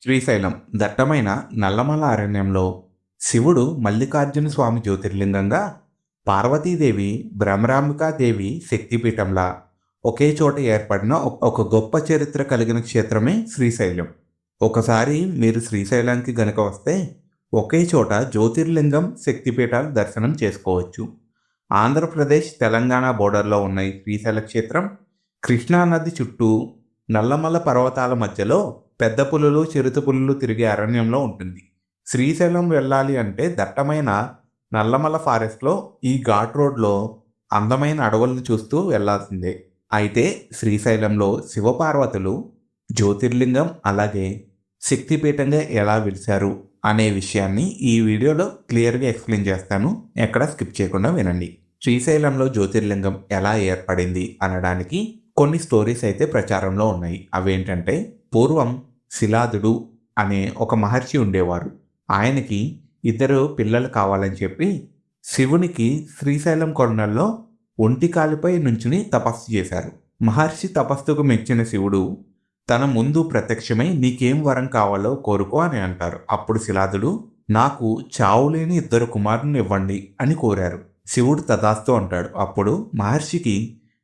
శ్రీశైలం దట్టమైన నల్లమల అరణ్యంలో శివుడు మల్లికార్జున స్వామి జ్యోతిర్లింగంగా, పార్వతీదేవి భ్రమరాంబికాదేవి శక్తిపీఠంలా ఒకే చోట ఏర్పడిన ఒక గొప్ప చరిత్ర కలిగిన క్షేత్రమే శ్రీశైలం. ఒకసారి మీరు శ్రీశైలానికి గనక వస్తే ఒకే చోట జ్యోతిర్లింగం, శక్తిపీఠాలు దర్శనం చేసుకోవచ్చు. ఆంధ్రప్రదేశ్, తెలంగాణ బోర్డర్లో ఉన్న ఈ శ్రీశైల క్షేత్రం కృష్ణానది చుట్టూ నల్లమల పర్వతాల మధ్యలో పెద్ద పులులు, చిరుత పులులు తిరిగే అరణ్యంలో ఉంటుంది. శ్రీశైలం వెళ్ళాలి అంటే దట్టమైన నల్లమల ఫారెస్ట్లో ఈ ఘాట్ రోడ్లో అందమైన అడవులను చూస్తూ వెళ్లాల్సిందే. అయితే శ్రీశైలంలో శివపార్వతులు జ్యోతిర్లింగం అలాగే శక్తిపీఠంగా ఎలా వెలిశారు అనే విషయాన్ని ఈ వీడియోలో క్లియర్గా ఎక్స్ప్లెయిన్ చేస్తాను. ఎక్కడ స్కిప్ చేయకుండా వినండి. శ్రీశైలంలో జ్యోతిర్లింగం ఎలా ఏర్పడింది అనడానికి కొన్ని స్టోరీస్ అయితే ప్రచారంలో ఉన్నాయి. అవేంటంటే, పూర్వం శిలాదుడు అనే ఒక మహర్షి ఉండేవారు. ఆయనకి 2 పిల్లలు కావాలని చెప్పి శివునికి శ్రీశైలం కొండల్లో ఒంటి కాలిపై నుంచుని తపస్సు చేశారు. మహర్షి తపస్సుకు మెచ్చిన శివుడు తన ముందు ప్రత్యక్షమై నీకేం వరం కావాలో కోరుకో అని అంటారు. అప్పుడు శిలాదుడు నాకు చావులేని 2 కుమారులను ఇవ్వండి అని కోరారు. శివుడు తదాస్తు అంటాడు. అప్పుడు మహర్షికి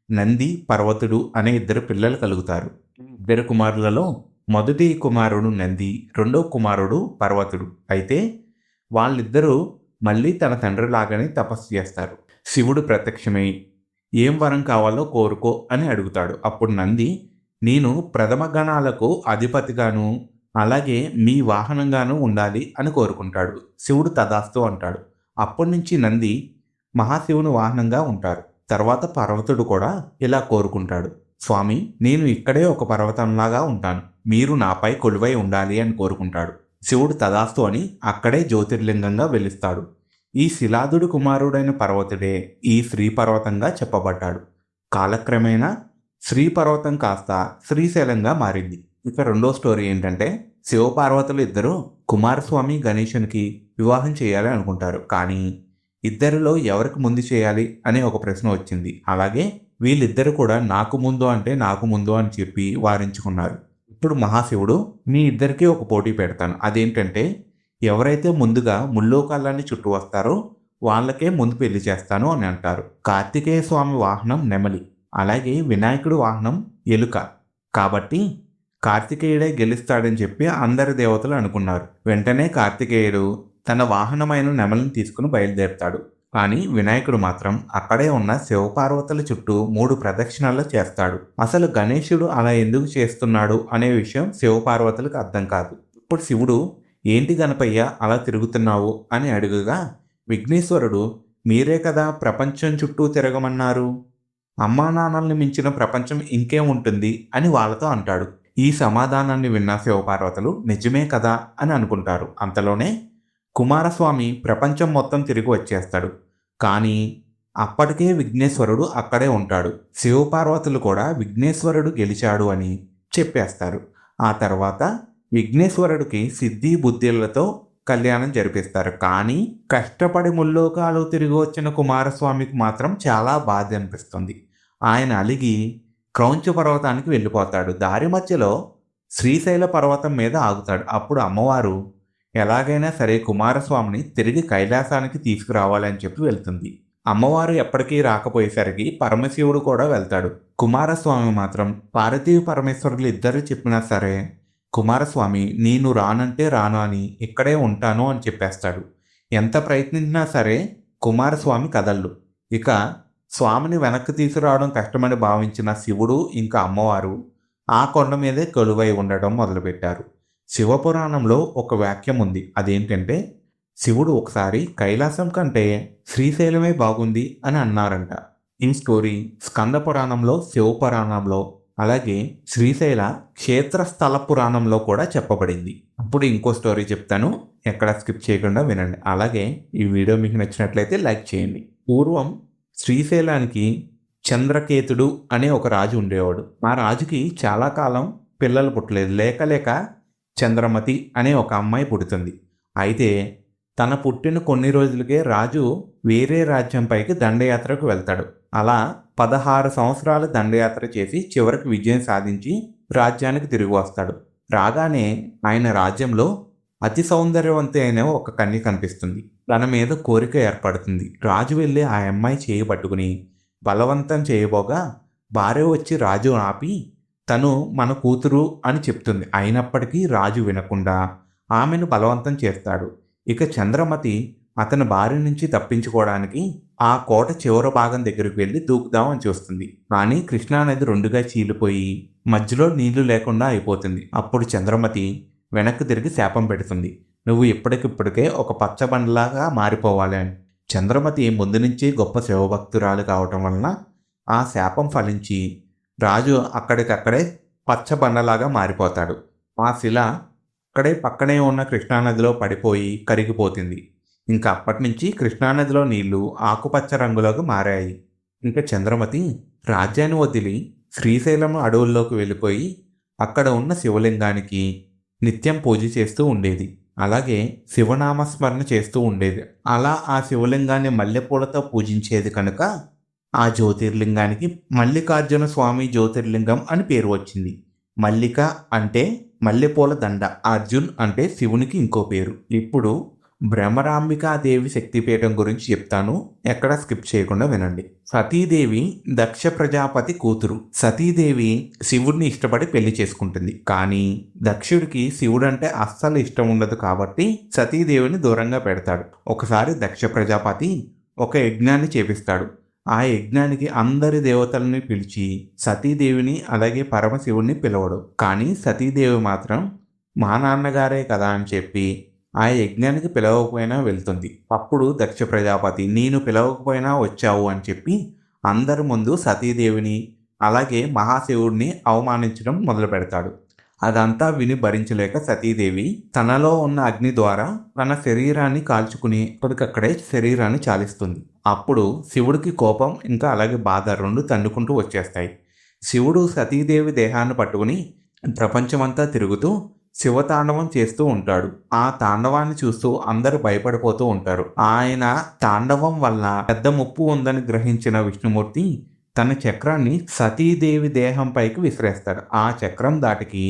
నంది, పర్వతుడు అనే 2 పిల్లలు కలుగుతారు. 2 కుమారులలో మొదటి కుమారుడు నంది, రెండో కుమారుడు పర్వతుడు. అయితే వాళ్ళిద్దరూ మళ్ళీ తన తండ్రి లాగానే తపస్సు చేస్తారు. శివుడు ప్రత్యక్షమై ఏం వరం కావాలో కోరుకో అని అడుగుతాడు. అప్పుడు నంది నేను ప్రథమ గణాలకు అధిపతిగాను అలాగే మీ వాహనంగాను ఉండాలి అని కోరుకుంటాడు. శివుడు తదాస్తు అంటాడు. అప్పటి నుంచి నంది మహాశివుని వాహనంగా ఉంటారు. తర్వాత పర్వతుడు కూడా ఇలా కోరుకుంటాడు. స్వామి, నేను ఇక్కడే ఒక పర్వతంలాగా ఉంటాను, మీరు నాపై కొలువై ఉండాలి అని కోరుకుంటాడు. శివుడు తదాస్తు అని అక్కడే జ్యోతిర్లింగంగా వెలుస్తాడు. ఈ శిలాదుడి కుమారుడైన పర్వతుడే ఈ శ్రీపర్వతంగా చెప్పబడ్డాడు. కాలక్రమేణా శ్రీపర్వతం కాస్త శ్రీశైలంగా మారింది. ఇక రెండో స్టోరీ ఏంటంటే, శివపార్వతులు ఇద్దరు కుమారస్వామి గణేశునికి వివాహం చేయాలి అనుకుంటారు. కానీ ఇద్దరిలో ఎవరికి ముందు చేయాలి అనే ఒక ప్రశ్న వచ్చింది. అలాగే వీళ్ళిద్దరు కూడా నాకు ముందు అంటే నాకు ముందు అని చెప్పి వారించుకున్నారు. ఇప్పుడు మహాశివుడు మీ ఇద్దరికీ ఒక పోటీ పెడతాను. అదేంటంటే, ఎవరైతే ముందుగా ముల్లోకాలన్నీ చుట్టూ వస్తారో వాళ్ళకే ముందు పెళ్లి చేస్తాను అని అంటారు. కార్తికేయ స్వామి వాహనం నెమలి, అలాగే వినాయకుడి వాహనం ఎలుక. కాబట్టి కార్తికేయుడే గెలుస్తాడని చెప్పి అందరి దేవతలు అనుకున్నారు. వెంటనే కార్తికేయుడు తన వాహనమైన నెమలిని తీసుకుని బయలుదేరుతాడు. కానీ వినాయకుడు మాత్రం అక్కడే ఉన్న శివపార్వతుల చుట్టూ 3 ప్రదక్షిణలు చేస్తాడు. అసలు గణేశుడు అలా ఎందుకు చేస్తున్నాడు అనే విషయం శివపార్వతులకు అర్థం కాదు. ఇప్పుడు శివుడు ఏంటి గణపయ్య అలా తిరుగుతున్నావు అని అడుగుగా, విఘ్నేశ్వరుడు మీరే కదా ప్రపంచం చుట్టూ తిరగమన్నారు, అమ్మా నాన్నల్ని మించిన ప్రపంచం ఇంకేం ఉంటుంది అని వాళ్ళతో అంటాడు. ఈ సమాధానాన్ని విన్న శివపార్వతులు నిజమే కదా అని అనుకుంటారు. అంతలోనే కుమారస్వామి ప్రపంచం మొత్తం తిరిగి వచ్చేస్తాడు. కానీ అప్పటికే విఘ్నేశ్వరుడు అక్కడే ఉంటాడు. శివపార్వతులు కూడా విఘ్నేశ్వరుడు గెలిచాడు అని చెప్పేస్తారు. ఆ తర్వాత విఘ్నేశ్వరుడికి సిద్ధి బుద్ధిలతో కళ్యాణం జరిపిస్తారు. కానీ కష్టపడి ముల్లోకాలు తిరిగి వచ్చిన కుమారస్వామికి మాత్రం చాలా బాధ అనిపిస్తుంది. ఆయన అలిగి క్రౌంచ పర్వతానికి వెళ్ళిపోతాడు. దారి మధ్యలో శ్రీశైల పర్వతం మీద ఆగుతాడు. అప్పుడు అమ్మవారు ఎలాగైనా సరే కుమారస్వామిని తిరిగి కైలాసానికి తీసుకురావాలని చెప్పి వెళ్తుంది. అమ్మవారు ఎప్పటికీ రాకపోయేసరికి పరమశివుడు కూడా వెళ్తాడు. కుమారస్వామి మాత్రం పార్వతీ పరమేశ్వరులు ఇద్దరు చెప్పినా సరే కుమారస్వామి నేను రానంటే రాను అని ఇక్కడే ఉంటాను అని చెప్పేస్తాడు. ఎంత ప్రయత్నించినా సరే కుమారస్వామి కదలడు. ఇక స్వామిని వెనక్కి తీసుకురావడం కష్టమని భావించిన శివుడు ఇంకా అమ్మవారు ఆ కొండ మీదే కొలువై ఉండడం మొదలుపెట్టారు. శివపురాణంలో ఒక వాక్యం ఉంది. అదేంటంటే, శివుడు ఒకసారి కైలాసం కంటే శ్రీశైలమే బాగుంది అని అన్నారంట. ఈ స్టోరీ స్కంద పురాణంలో, శివపురాణంలో అలాగే శ్రీశైల క్షేత్రస్థల పురాణంలో కూడా చెప్పబడింది. ఇప్పుడు ఇంకో స్టోరీ చెప్తాను, ఎక్కడ స్కిప్ చేయకుండా వినండి. అలాగే ఈ వీడియో మీకు నచ్చినట్లయితే లైక్ చేయండి. పూర్వం శ్రీశైలానికి చంద్రకేతుడు అనే ఒక రాజు ఉండేవాడు. ఆ రాజుకి చాలా కాలం పిల్లలు పుట్టలేదు. లేక చంద్రమతి అనే ఒక అమ్మాయి పుడుతుంది. అయితే తన పుట్టిన కొన్ని రోజులకే రాజు వేరే రాజ్యంపైకి దండయాత్రకు వెళ్తాడు. అలా 16 సంవత్సరాలు దండయాత్ర చేసి చివరికి విజయం సాధించి రాజ్యానికి తిరిగి వస్తాడు. రాగానే ఆయన రాజ్యంలో అతి సౌందర్యవంతి అయిన ఒక కన్య కనిపిస్తుంది. తన మీద కోరిక ఏర్పడుతుంది. రాజు వెళ్ళి ఆ అమ్మాయి చేయి పట్టుకుని బలవంతం చేయబోగా భార్య వచ్చి రాజు ఆపి తను మన కూతురు అని చెప్తుంది. అయినప్పటికీ రాజు వినకుండా ఆమెను బలవంతం చేస్తాడు. ఇక చంద్రమతి అతని భార్య నుంచి తప్పించుకోవడానికి ఆ కోట చివరి భాగం దగ్గరికి వెళ్ళి దూకుదామని చూస్తుంది. కానీ కృష్ణానది రెండుగా చీలిపోయి మధ్యలో నీళ్లు లేకుండా అయిపోతుంది. అప్పుడు చంద్రమతి వెనక్కి తిరిగి శాపం పెడుతుంది. నువ్వు ఇప్పటికిప్పటికే ఒక పచ్చబండలాగా మారిపోవాలి అని. చంద్రమతి ముందు నుంచి గొప్ప శివభక్తురాలు కావటం వలన ఆ శాపం ఫలించి రాజు అక్కడికక్కడే పచ్చబండలాగా మారిపోతాడు. ఆ శిల అక్కడే పక్కనే ఉన్న కృష్ణానదిలో పడిపోయి కరిగిపోతుంది. ఇంకా అప్పటి నుంచి కృష్ణానదిలో నీళ్లు ఆకుపచ్చ రంగులోకి మారాయి. ఇంకా చంద్రమతి రాజ్యాన్ని వదిలి శ్రీశైలం అడవుల్లోకి వెళ్ళిపోయి అక్కడ ఉన్న శివలింగానికి నిత్యం పూజ చేస్తూ ఉండేది. అలాగే శివనామస్మరణ చేస్తూ ఉండేది. అలా ఆ శివలింగాన్ని మల్లెపూలతో పూజించేది కనుక ఆ జ్యోతిర్లింగానికి మల్లికార్జున స్వామి జ్యోతిర్లింగం అని పేరు వచ్చింది. మల్లిక అంటే మల్లెపూల దండ, అర్జున్ అంటే శివునికి ఇంకో పేరు. ఇప్పుడు భ్రమరాంబికాదేవి శక్తిపీఠం గురించి చెప్తాను, ఎక్కడ స్కిప్ చేయకుండా వినండి. సతీదేవి దక్ష ప్రజాపతి కూతురు. సతీదేవి శివుడిని ఇష్టపడి పెళ్లి చేసుకుంటుంది. కానీ దక్షుడికి శివుడంటే అస్సలు ఇష్టం ఉండదు కాబట్టి సతీదేవిని దూరంగా పెడతాడు. ఒకసారి దక్ష ప్రజాపతి ఒక యజ్ఞాన్ని చేపిస్తాడు. ఆ యజ్ఞానికి అందరి దేవతలని పిలిచి సతీదేవిని అలాగే పరమశివుడిని పిలవడు. కానీ సతీదేవి మాత్రం మా నాన్నగారే కదా అని చెప్పి ఆ యజ్ఞానికి పిలవకపోయినా వెళ్తుంది. అప్పుడు దక్ష ప్రజాపతి నేను పిలవకపోయినా వచ్చావు అని చెప్పి అందరి ముందు సతీదేవిని అలాగే మహాశివుడిని అవమానించడం మొదలు పెడతాడు. అదంతా విని భరించలేక సతీదేవి తనలో ఉన్న అగ్ని ద్వారా తన శరీరాన్ని కాల్చుకుని అక్కడికక్కడే శరీరాన్ని చాలిస్తుంది. అప్పుడు శివుడికి కోపం ఇంకా అలాగే బాధ రెండు తండుకుంటూ వచ్చేస్తాయి. శివుడు సతీదేవి దేహాన్ని పట్టుకుని ప్రపంచమంతా తిరుగుతూ శివతాండవం చేస్తూ ఉంటాడు. ఆ తాండవాన్ని చూస్తూ అందరూ భయపడిపోతూ ఉంటారు. ఆయన తాండవం వల్ల పెద్ద ముప్పు ఉందని గ్రహించిన విష్ణుమూర్తి తన చక్రాన్ని సతీదేవి దేహం పైకి విసిరేస్తాడు. ఆ చక్రం దాటికి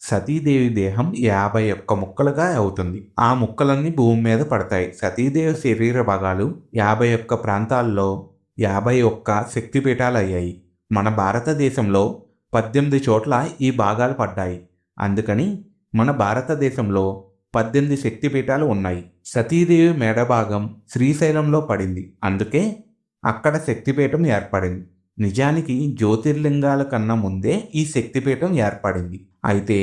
సతీదేవి దేహం 51 ముక్కలుగా అవుతుంది. ఆ ముక్కలన్నీ భూమి మీద పడతాయి. సతీదేవి శరీర భాగాలు 51 ప్రాంతాల్లో 51 శక్తిపీఠాలు అయ్యాయి. మన భారతదేశంలో 18 చోట్ల ఈ భాగాలు పడ్డాయి. అందుకని మన భారతదేశంలో 18 శక్తిపీఠాలు ఉన్నాయి. సతీదేవి మెడ భాగం శ్రీశైలంలో పడింది. అందుకే అక్కడ శక్తిపీఠం ఏర్పడింది. నిజానికి జ్యోతిర్లింగాల కన్నా ముందే ఈ శక్తిపీఠం ఏర్పడింది. అయితే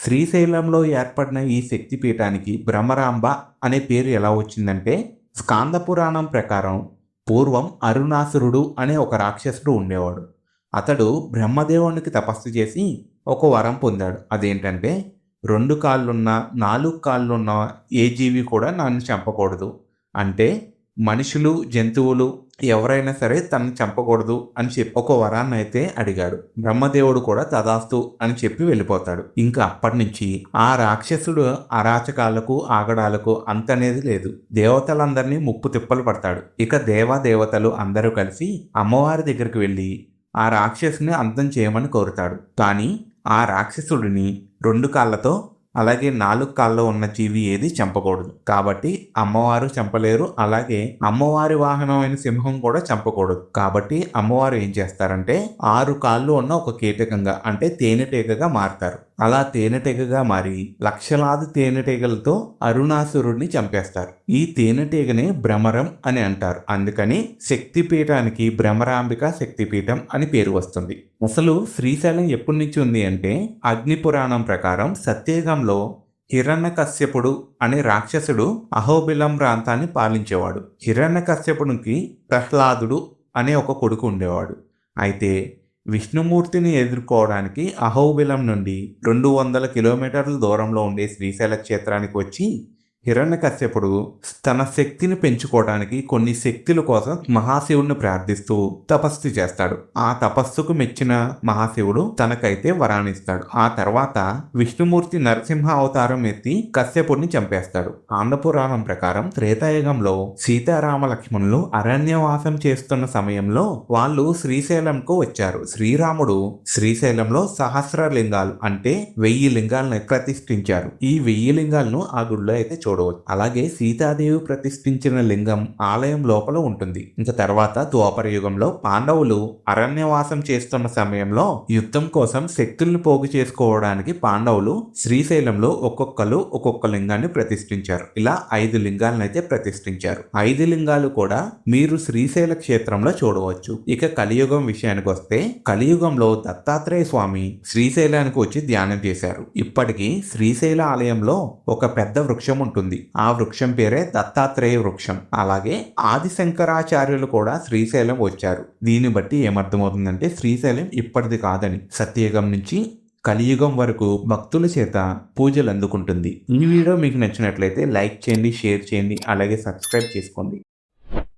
శ్రీశైలంలో ఏర్పడిన ఈ శక్తిపీఠానికి భ్రమరాంబ అనే పేరు ఎలా వచ్చిందంటే స్కాంద పురాణం ప్రకారం పూర్వం అరుణాసురుడు అనే ఒక రాక్షసుడు ఉండేవాడు. అతడు బ్రహ్మదేవునికి తపస్సు చేసి ఒక వరం పొందాడు. అదేంటంటే 2 కాళ్ళున్న 4 కాళ్ళున్న ఏ జీవి కూడా నన్ను చంపకూడదు. అంటే మనుషులు జంతువులు ఎవరైనా సరే తనను చంపకూడదు అని చెప్పి ఒక వరాన్ని అయితే అడిగాడు. బ్రహ్మదేవుడు కూడా తదాస్తు అని చెప్పి వెళ్ళిపోతాడు. ఇంకా అప్పటి నుంచి ఆ రాక్షసుడు అరాచకాలకు ఆగడాలకు అంతనేది లేదు. దేవతలందరినీ ముప్పు తిప్పలు పడతాడు. ఇక దేవతలు అందరూ కలిసి అమ్మవారి దగ్గరికి వెళ్ళి ఆ రాక్షసుని అంతం చేయమని కోరుతాడు. కానీ ఆ రాక్షసుడిని 2 కాళ్ళతో అలాగే 4 కాళ్ళలో ఉన్న జీవి ఏది చంపకూడదు. కాబట్టి అమ్మవారు చంపలేరు. అలాగే అమ్మవారి వాహనమైన సింహం కూడా చంపకూడదు. కాబట్టి అమ్మవారు ఏం చేస్తారంటే 6 కాళ్ళు ఉన్న ఒక కీటకంగా అంటే తేనెటీగగా మారతారు. అలా తేనెటీగగా మారి లక్షలాది తేనెటీగలతో అరుణాసురుడిని చంపేస్తారు. ఈ తేనెటీగని భ్రమరం అని అంటారు. అందుకని శక్తిపీఠానికి భ్రమరాంబిక శక్తిపీఠం అని పేరు వస్తుంది. అసలు శ్రీశైలం ఎప్పటి నుంచి ఉంది అంటే అగ్ని పురాణం ప్రకారం సత్యయుగంలో హిరణ్యకశ్యపుడు అనే రాక్షసుడు అహోబిలం ప్రాంతాన్ని పాలించేవాడు. హిరణ్యకశ్యపుడికి ప్రహ్లాదుడు అనే ఒక కొడుకు ఉండేవాడు. అయితే విష్ణుమూర్తిని ఎదుర్కోవడానికి అహోబిలం నుండి 200 కిలోమీటర్ల దూరంలో ఉండే శ్రీశైల క్షేత్రానికి వచ్చి హిరణ్యకశ్యపుడు తన శక్తిని పెంచుకోవడానికి కొన్ని శక్తుల కోసం మహాశివుడిని ప్రార్థిస్తూ తపస్సు చేస్తాడు. ఆ తపస్సుకు మెచ్చిన మహాశివుడు తనకైతే వరాన్నిస్తాడు. ఆ తర్వాత విష్ణుమూర్తి నరసింహ అవతారం ఎత్తి కశ్యపుడిని చంపేస్తాడు. ఆంధ్రపురాణం ప్రకారం త్రేతాయుగంలో సీతారామ లక్ష్మణులు అరణ్యవాసం చేస్తున్న సమయంలో వాళ్ళు శ్రీశైలంకు వచ్చారు. శ్రీరాముడు శ్రీశైలంలో సహస్రలింగాలు అంటే 1000 లింగాలను ప్రతిష్ఠించారు. ఈ 1000 లింగాలను ఆ గుడిలో అయితే చూడవచ్చు. అలాగే సీతాదేవి ప్రతిష్ఠించిన లింగం ఆలయం లోపల ఉంటుంది. ఇంకా తర్వాత ద్వాపర యుగంలో పాండవులు అరణ్యవాసం చేస్తున్న సమయంలో యుద్ధం కోసం శక్తుల్ని పోగు చేసుకోవడానికి పాండవులు శ్రీశైలంలో ఒక్కొక్కరు ఒక్కొక్క లింగాన్ని ప్రతిష్ఠించారు. ఇలా 5 లింగాలను అయితే ప్రతిష్ఠించారు. 5 లింగాలు కూడా మీరు శ్రీశైల క్షేత్రంలో చూడవచ్చు. ఇక కలియుగం విషయానికి వస్తే కలియుగంలో దత్తాత్రేయ స్వామి శ్రీశైలానికి వచ్చి ధ్యానం చేశారు. ఇప్పటికీ శ్రీశైల ఆలయంలో ఒక పెద్ద వృక్షం ఉంటుంది. ఆ వృక్షం పేరే దత్తాత్రేయ వృక్షం. అలాగే ఆది శంకరాచార్యులు కూడా శ్రీశైలం వచ్చారు. దీన్ని బట్టి ఏమర్థమవుతుందంటే శ్రీశైలం ఇప్పటిది కాదని, సత్యయుగం నుంచి కలియుగం వరకు భక్తుల చేత పూజలు అందుకుంటుంది. ఈ వీడియో మీకు నచ్చినట్లయితే లైక్ చేయండి, షేర్ చేయండి, అలాగే సబ్స్క్రైబ్ చేసుకోండి.